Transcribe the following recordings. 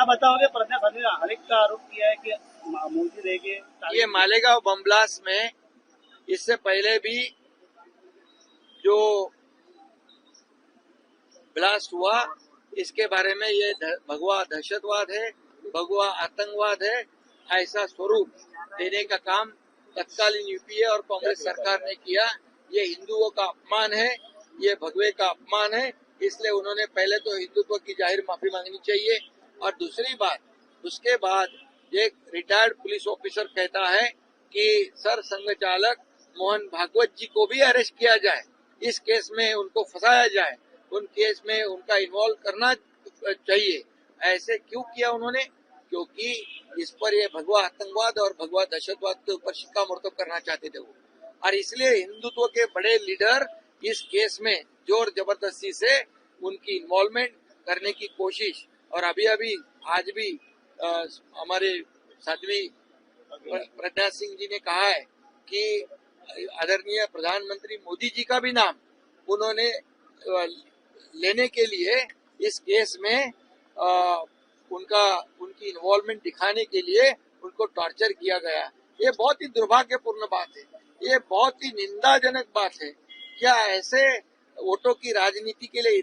बताओगे? प्रज्ञा ठाकुर ने हर एक का आरोप किया है कि मोदी रहेंगे। ये मालेगांव बम ब्लास्ट में इससे पहले भी जो ब्लास्ट हुआ, इसके बारे में ये भगवा दहशतवाद है, भगवा आतंकवाद है, ऐसा स्वरूप देने का काम तत्कालीन यूपीए और कांग्रेस सरकार ने किया। ये हिंदुओं का अपमान है, ये भगवे का अपमान है। इसलिए उन्होंने पहले तो हिंदुत्व की जाहिर माफी मांगनी चाहिए। और दूसरी बात, उसके बाद एक रिटायर्ड पुलिस ऑफिसर कहता है कि सर संघ चालक मोहन भागवत जी को भी अरेस्ट किया जाए, इस केस में उनको फंसाया जाए, उन केस में उनका इन्वॉल्व करना चाहिए। ऐसे क्यों किया उन्होंने? क्योंकि इस पर ये भगवा आतंकवाद और भगवा दहशतवाद के ऊपर शिक्कामोर्तब करना चाहते थे वो। और इसलिए हिंदुत्व के बड़े लीडर इस केस में जोर जबरदस्ती से उनकी इन्वॉल्वमेंट करने की कोशिश। और अभी आज भी हमारे साध्वी प्रज्ञा सिंह जी ने कहा है कि आदरणीय प्रधानमंत्री मोदी जी का भी नाम उन्होंने लेने के लिए इस केस में उनकी इन्वॉल्वमेंट दिखाने के लिए उनको टॉर्चर किया गया। ये बहुत ही दुर्भाग्यपूर्ण बात है, ये बहुत ही निंदाजनक बात है। क्या ऐसे वोटों की राजनीति के लिए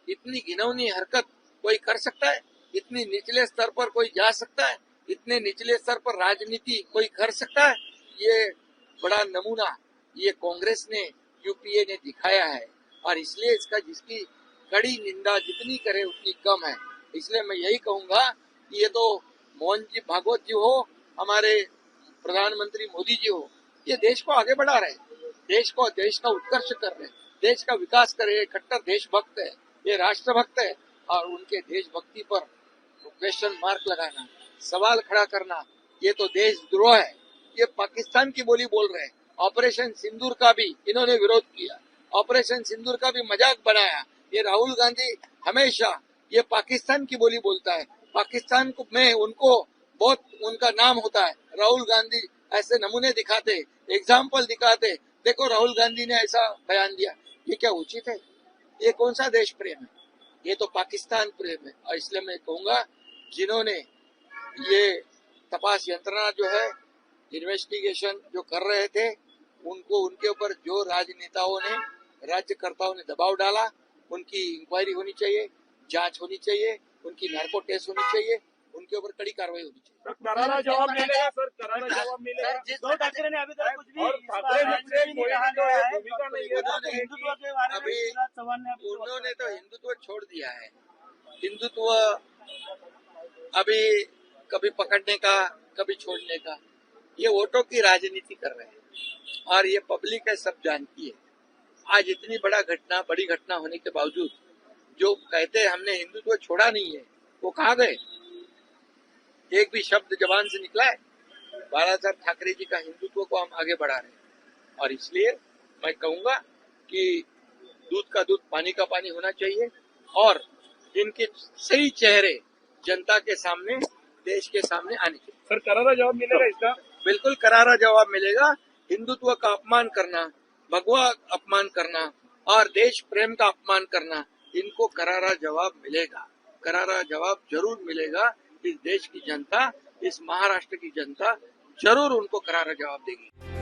इतनी घिनौनी हरकत कोई कर सकता है? इतनी निचले स्तर पर कोई जा सकता है? इतने निचले स्तर पर राजनीति कोई कर सकता है? ये बड़ा नमूना ये कांग्रेस ने, यूपीए ने दिखाया है। और इसलिए इसका जिसकी कड़ी निंदा जितनी करे उतनी कम है। इसलिए मैं यही कहूंगा कि ये तो मोहन जी भागवत जी हो, हमारे प्रधानमंत्री मोदी जी हो, ये देश को आगे बढ़ा रहे, देश का उत्कर्ष कर रहे, देश का विकास कर रहे। कट्टर देशभक्त है, ये राष्ट्रभक्त है। और उनके देशभक्ति पर क्वेश्चन मार्क लगाना, सवाल खड़ा करना, ये तो देशद्रोह है। ये पाकिस्तान की बोली बोल रहे हैं। ऑपरेशन सिंदूर का भी इन्होंने विरोध किया, ऑपरेशन सिंदूर का भी मजाक बनाया। ये राहुल गांधी हमेशा ये पाकिस्तान की बोली बोलता है। पाकिस्तान में उनको बहुत उनका नाम होता है। राहुल गांधी ऐसे नमूने दिखाते, एग्जाम्पल दिखाते, देखो राहुल गांधी ने ऐसा बयान दिया। ये क्या उचित है? ये कौन सा देश प्रेम है? ये तो पाकिस्तान प्रेम है। और इसलिए मैं कहूंगा जिन्होंने ये तपास यंत्रणा जो है, इन्वेस्टिगेशन जो कर रहे थे, उनको उनके ऊपर जो राजनेताओं ने, राज्यकर्ताओं ने दबाव डाला, उनकी इंक्वायरी होनी चाहिए, जांच होनी चाहिए, उनकी नार्को टेस्ट होनी चाहिए, उनके ऊपर कड़ी कार्रवाई होनी चाहिए। सर करारा जवाब मिलेगा, सर करारा जवाब मिलेगा। उद्धव ठाकरे ने अभी तक कुछ भी भूमिका नहीं है हिंदुत्व के बारे में। उन्होंने तो हिंदुत्व छोड़ दिया है। हिंदुत्व अभी कभी पकड़ने का, कभी छोड़ने का, ये वोटों की राजनीति कर रहे हैं। और ये पब्लिक है, सब जानती है। आज इतनी बड़ी घटना होने के बावजूद जो कहते हैं हमने हिंदुत्व छोड़ा नहीं है, वो कहाँ गए? एक भी शब्द जबान से निकला है? बाला साहब ठाकरे जी का हिंदुत्व को हम आगे बढ़ा रहे हैं। और इसलिए मैं कहूंगा कि दूध का दूध, पानी का पानी होना चाहिए। और इनके सही चेहरे जनता के सामने, देश के सामने आने चाहिए। सर करारा जवाब मिलेगा इसका? बिल्कुल करारा जवाब मिलेगा। हिंदुत्व का अपमान करना, भगवा अपमान करना और देश प्रेम का अपमान करना, इनको करारा जवाब मिलेगा। करारा जवाब जरूर मिलेगा। इस देश की जनता, इस महाराष्ट्र की जनता जरूर उनको करारा जवाब देगी।